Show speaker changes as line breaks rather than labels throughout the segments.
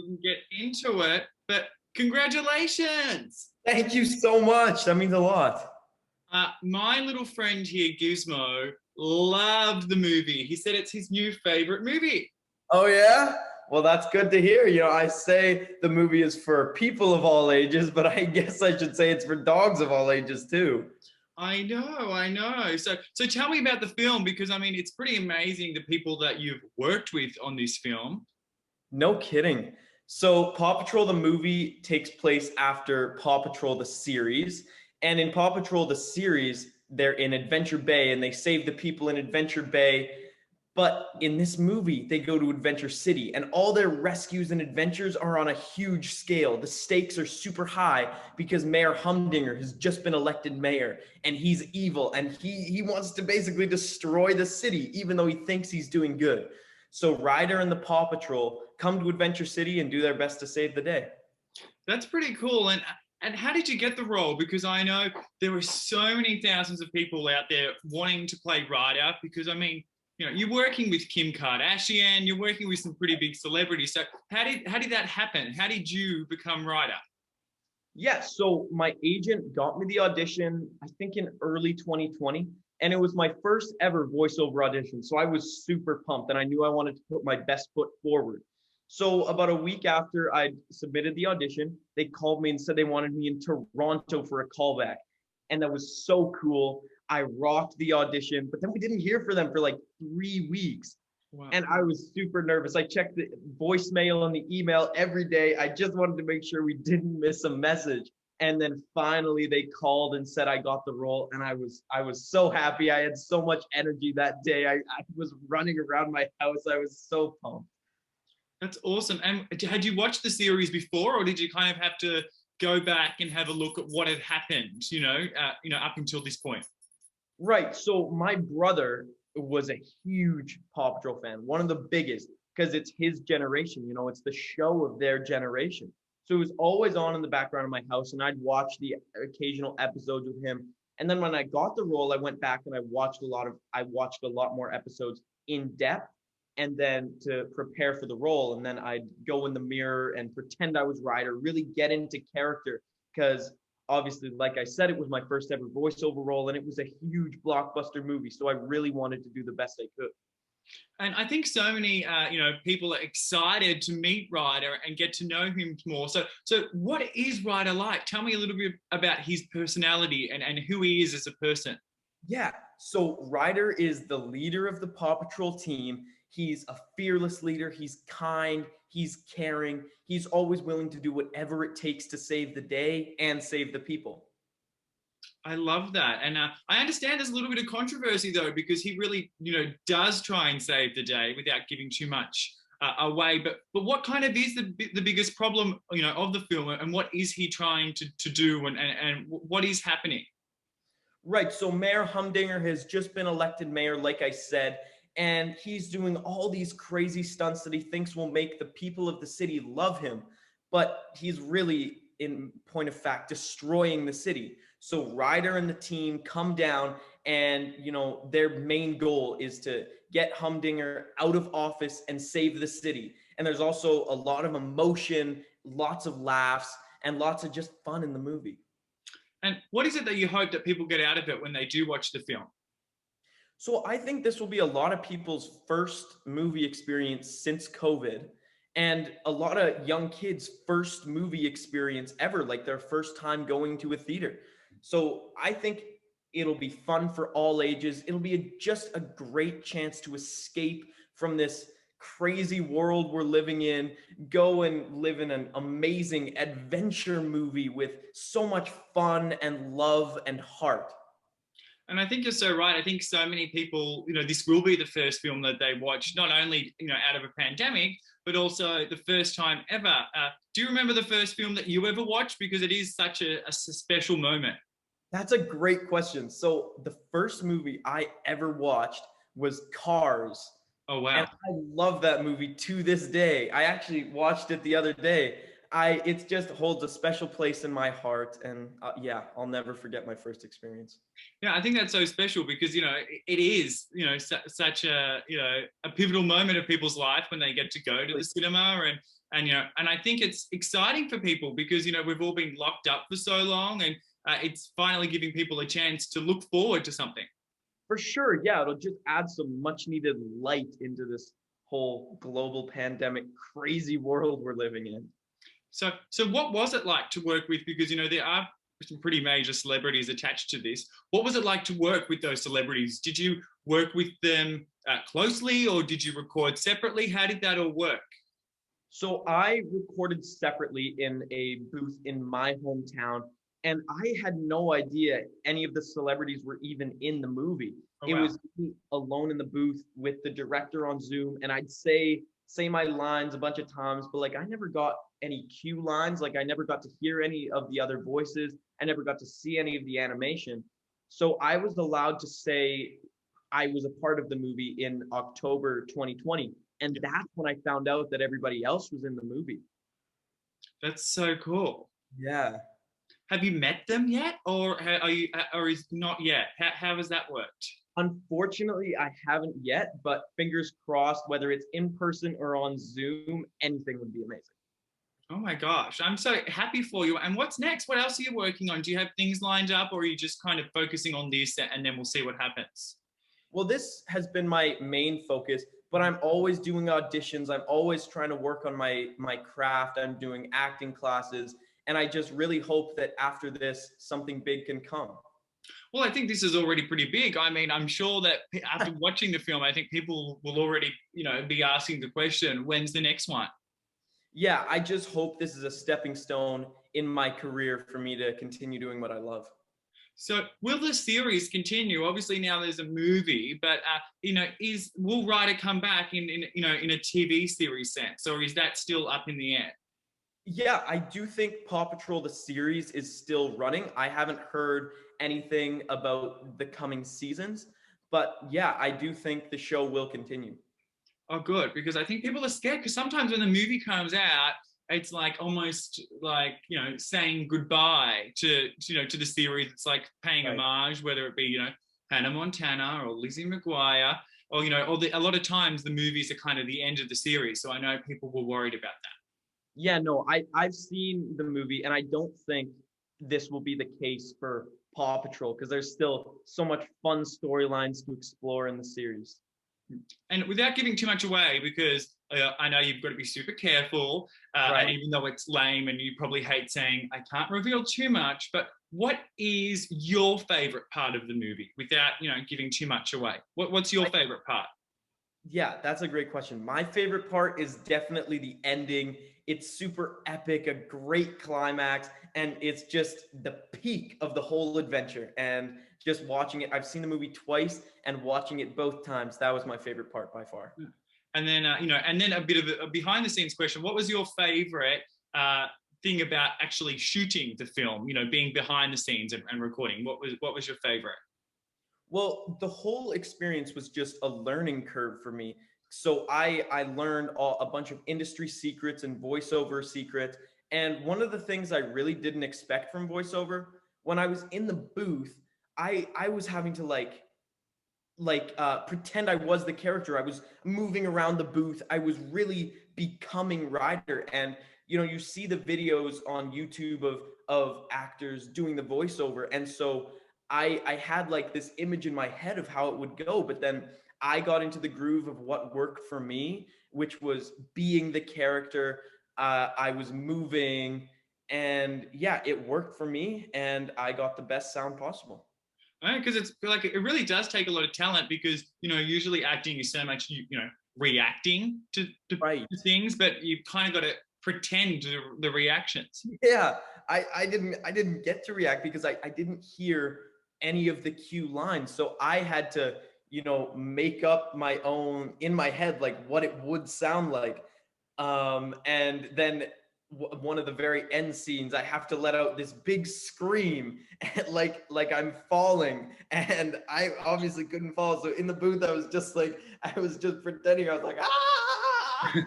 we can get into it. But congratulations!
Thank you so much. That means a lot.
My little friend here, Gizmo, loved the movie. He said it's his new favorite movie.
Oh, yeah? Well, that's good to hear. I say the movie is for people of all ages, but I guess I should say it's for dogs of all ages too.
I know, I know. So tell me about the film because I mean, it's pretty amazing the people that you've worked with on this film.
No kidding. So, Paw Patrol the movie takes place after Paw Patrol the series. And in Paw Patrol the series, they're in Adventure Bay and they save the people in Adventure Bay. But in this movie, they go to Adventure City, and all their rescues and adventures are on a huge scale. The stakes are super high because Mayor Humdinger has just been elected mayor, and he's evil, and he wants to basically destroy the city, even though he thinks he's doing good. So Ryder and the Paw Patrol come to Adventure City and do their best to save the day.
That's pretty cool. And how did you get the role? Because I know there were so many thousands of people out there wanting to play Ryder because I mean, you're working with Kim Kardashian, you're working with some pretty big celebrities. So how did that happen? How did you become Ryder?
Yeah, so my agent got me the audition, I think in early 2020, and it was my first ever voiceover audition. So I was super pumped and I knew I wanted to put my best foot forward. So about a week after I submitted the audition, they called me and said they wanted me in Toronto for a callback. And that was so cool. I rocked the audition, but then we didn't hear from them for like 3 weeks.
Wow.
And I was super nervous. I checked the voicemail and the email every day. I just wanted to make sure we didn't miss a message. And then finally they called and said I got the role. And I was so happy. I had so much energy that day. I was running around my house. I was so pumped.
That's awesome. And had you watched the series before, or did you kind of have to go back and have a look at what had happened, up until this point?
Right. So my brother was a huge Paw Patrol fan, one of the biggest, because it's his generation. It's the show of their generation. So it was always on in the background of my house, and I'd watch the occasional episodes with him. And then when I got the role, I went back and I watched a lot more episodes in depth, and then to prepare for the role. And then I'd go in the mirror and pretend I was Ryder, really get into character, because obviously, like I said, it was my first ever voiceover role, and it was a huge blockbuster movie. So I really wanted to do the best I could.
And I think so many, people are excited to meet Ryder and get to know him more. So what is Ryder like? Tell me a little bit about his personality and who he is as a person.
Yeah, so Ryder is the leader of the Paw Patrol team. He's a fearless leader. He's kind. He's caring. He's always willing to do whatever it takes to save the day and save the people.
I love that. And I understand there's a little bit of controversy, though, because he really, does try and save the day without giving too much away. But what kind of is the biggest problem, of the film, and what is he trying to do, and what is happening?
Right. So Mayor Humdinger has just been elected mayor, like I said, and he's doing all these crazy stunts that he thinks will make the people of the city love him. But he's really, in point of fact, destroying the city. So Ryder and the team come down, and their main goal is to get Humdinger out of office and save the city. And there's also a lot of emotion, lots of laughs, and lots of just fun in the movie.
And what is it that you hope that people get out of it when they do watch the film?
So I think this will be a lot of people's first movie experience since COVID, and a lot of young kids' first movie experience ever, like their first time going to a theater. So I think it'll be fun for all ages. It'll be just a great chance to escape from this crazy world we're living in, go and live in an amazing adventure movie with so much fun and love and heart.
And I think you're so right. I think so many people, this will be the first film that they watch, not only, out of a pandemic, but also the first time ever. Do you remember the first film that you ever watched? Because it is such a special moment.
That's a great question. So the first movie I ever watched was Cars.
Oh, wow.
And I love that movie to this day. I actually watched it the other day. It just holds a special place in my heart, and yeah, I'll never forget my first experience.
Yeah, I think that's so special because it is such a a pivotal moment of people's life when they get to go to the cinema, And, and I think it's exciting for people because, we've all been locked up for so long, and it's finally giving people a chance to look forward to something.
For sure, yeah, it'll just add some much needed light into this whole global pandemic crazy world we're living in.
So what was it like to work with, because, there are some pretty major celebrities attached to this. What was it like to work with those celebrities? Did you work with them closely, or did you record separately? How did that all work?
So I recorded separately in a booth in my hometown, and I had no idea any of the celebrities were even in the movie.
Oh,
It
wow.
was me alone in the booth with the director on Zoom, and I'd say my lines a bunch of times, but like I never got any cue lines. Like I never got to hear any of the other voices. I never got to see any of the animation. So I was allowed to say I was a part of the movie in October 2020. And that's when I found out that everybody else was in the movie.
That's so cool.
Yeah.
Have you met them yet, or or is not yet? How has that worked?
Unfortunately, I haven't yet, but fingers crossed, whether it's in person or on Zoom, anything would be amazing.
Oh my gosh, I'm so happy for you. And what's next? What else are you working on? Do you have things lined up, or are you just kind of focusing on this and then we'll see what happens?
Well, this has been my main focus, but I'm always doing auditions. I'm always trying to work on my craft. I'm doing acting classes, and I just really hope that after this, something big can come.
Well, I think this is already pretty big. I mean, I'm sure that after watching the film, I think people will already, be asking the question, when's the next one?
Yeah, I just hope this is a stepping stone in my career for me to continue doing what I love.
So will the series continue? Obviously now there's a movie, but will Ryder come back in a TV series sense, or is that still up in the air?
Yeah, I do think Paw Patrol the series is still running. I haven't heard anything about the coming seasons, but yeah, I do think the show will continue.
Oh, good, because I think people are scared, because sometimes when the movie comes out, it's like almost like, saying goodbye to the series. It's like paying
Right.
homage, whether it be, Hannah Montana or Lizzie McGuire, or, a lot of times the movies are kind of the end of the series. So I know people were worried about that.
Yeah, no, I've seen the movie, and I don't think this will be the case for Paw Patrol because there's still so much fun storylines to explore in the series.
And without giving too much away, because I know you've got to be super careful,
Right.
and even though it's lame and you probably hate saying, I can't reveal too much, but what is your favorite part of the movie without, giving too much away? What's your favorite part?
Yeah, that's a great question. My favorite part is definitely the ending. It's super epic, a great climax, and it's just the peak of the whole adventure. And just watching it, I've seen the movie twice, and watching it both times, that was my favorite part by far.
And then, and then a bit of a behind the scenes question. What was your favorite thing about actually shooting the film, being behind the scenes and recording? What was your favorite?
Well, the whole experience was just a learning curve for me. So I learned a bunch of industry secrets and voiceover secrets. And one of the things I really didn't expect from voiceover, when I was in the booth, I was having to pretend I was the character. I was moving around the booth. I was really becoming Ryder. And you see the videos on YouTube of actors doing the voiceover. And so I had like this image in my head of how it would go, but then I got into the groove of what worked for me, which was being the character. I was moving, and yeah, it worked for me, and I got the best sound possible.
Because it's like it really does take a lot of talent, because usually acting is so much reacting to
Right.
things, but you've kind of got to pretend the reactions.
Yeah, I didn't get to react because I didn't hear any of the cue lines. So I had to, make up my own in my head, like what it would sound like. And then one of the very end scenes, I have to let out this big scream, like I'm falling, and I obviously couldn't fall. So in the booth, I was just pretending. I was like, ah.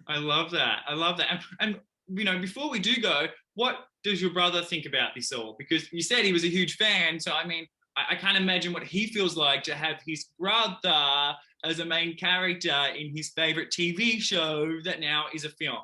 I love that. I love that. And before we do go, what does your brother think about this all? Because you said he was a huge fan. So, I mean, I can't imagine what he feels like to have his brother as a main character in his favorite TV show that now is a film.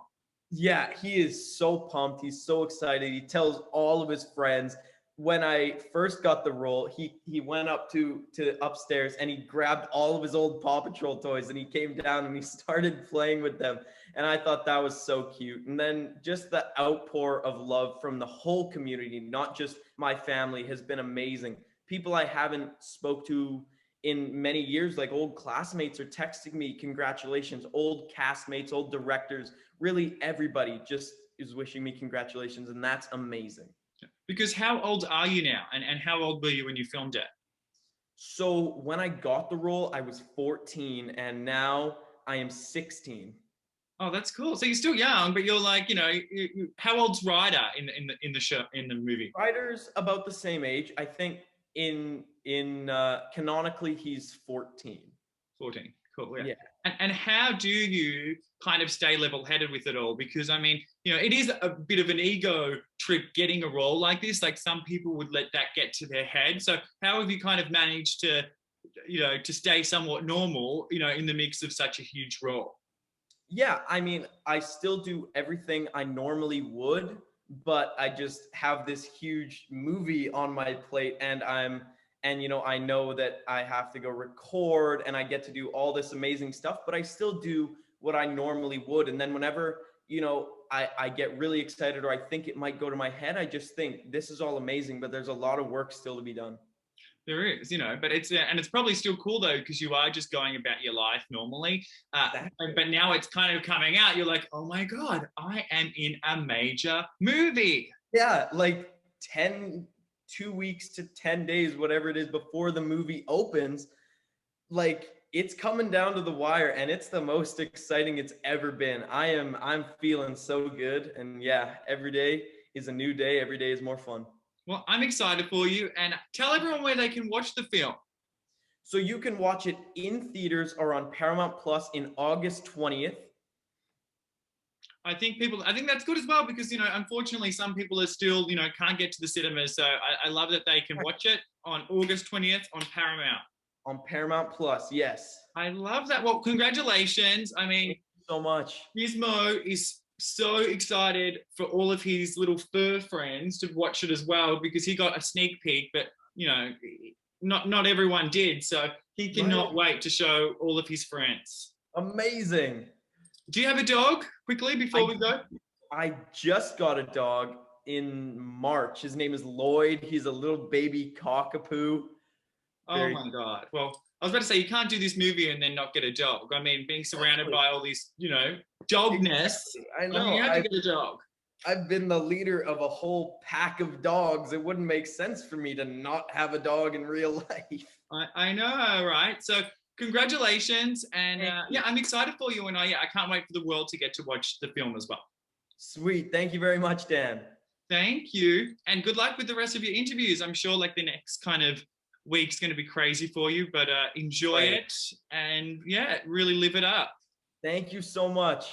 Yeah, he is so pumped. He's so excited. He tells all of his friends. When I first got the role, he went up to upstairs and he grabbed all of his old Paw Patrol toys and he came down and he started playing with them. And I thought that was so cute. And then just the outpour of love from the whole community, not just my family, has been amazing. People I haven't spoke to in many years, like old classmates, are texting me congratulations. Old castmates, old directors, really everybody just is wishing me congratulations, and that's amazing.
Because how old are you now? And how old were you when you filmed it?
So when I got the role, I was 14, and now I am 16.
Oh, that's cool. So you're still young, but you're like, how old's Ryder in the show, in the movie?
Ryder's about the same age. I think in canonically he's 14.
14. Cool.
Yeah.
And how do you kind of stay level-headed with it all? Because I mean, it is a bit of an ego trip getting a role like this. Like some people would let that get to their head. So how have you kind of managed to, to stay somewhat normal, in the mix of such a huge role?
Yeah, I mean, I still do everything I normally would, but I just have this huge movie on my plate and I know that I have to go record and I get to do all this amazing stuff, but I still do what I normally would. And then whenever, I get really excited or I think it might go to my head, I just think this is all amazing, but there's a lot of work still to be done.
There is, but it's probably still cool though, because you are just going about your life normally. But now it's kind of coming out. You're like, oh my God, I am in a major movie.
Yeah, like 2 weeks to 10 days, whatever it is before the movie opens, like it's coming down to the wire and it's the most exciting it's ever been. I'm feeling so good. And yeah, every day is a new day. Every day is more fun.
Well, I'm excited for you, and tell everyone where they can watch the film.
So you can watch it in theaters or on Paramount Plus in August 20th.
I think that's good as well, because, unfortunately some people are still, can't get to the cinemas. So I love that they can watch it on August 20th on Paramount.
On Paramount Plus, yes.
I love that. Well, congratulations. I mean,
thank you so much.
Gizmo is so excited for all of his little fur friends to watch it as well, because he got a sneak peek, but not everyone did, so he cannot wait to show all of his friends.
Amazing.
Do you have a dog, quickly, before we go?
I just got a dog in March. His name is Lloyd. He's a little baby cockapoo.
Oh my God. Well, I was about to say, you can't do this movie and then not get a dog. I mean, being surrounded by all these, dogness.
Exactly. I know.
You have to get a dog.
I've been the leader of a whole pack of dogs. It wouldn't make sense for me to not have a dog in real life.
I know, right? So congratulations. And I'm excited for you. And I can't wait for the world to get to watch the film as well.
Sweet. Thank you very much, Dan.
Thank you. And good luck with the rest of your interviews. I'm sure the next kind of week's going to be crazy for you, but enjoy it and really live it up.
Thank you so much.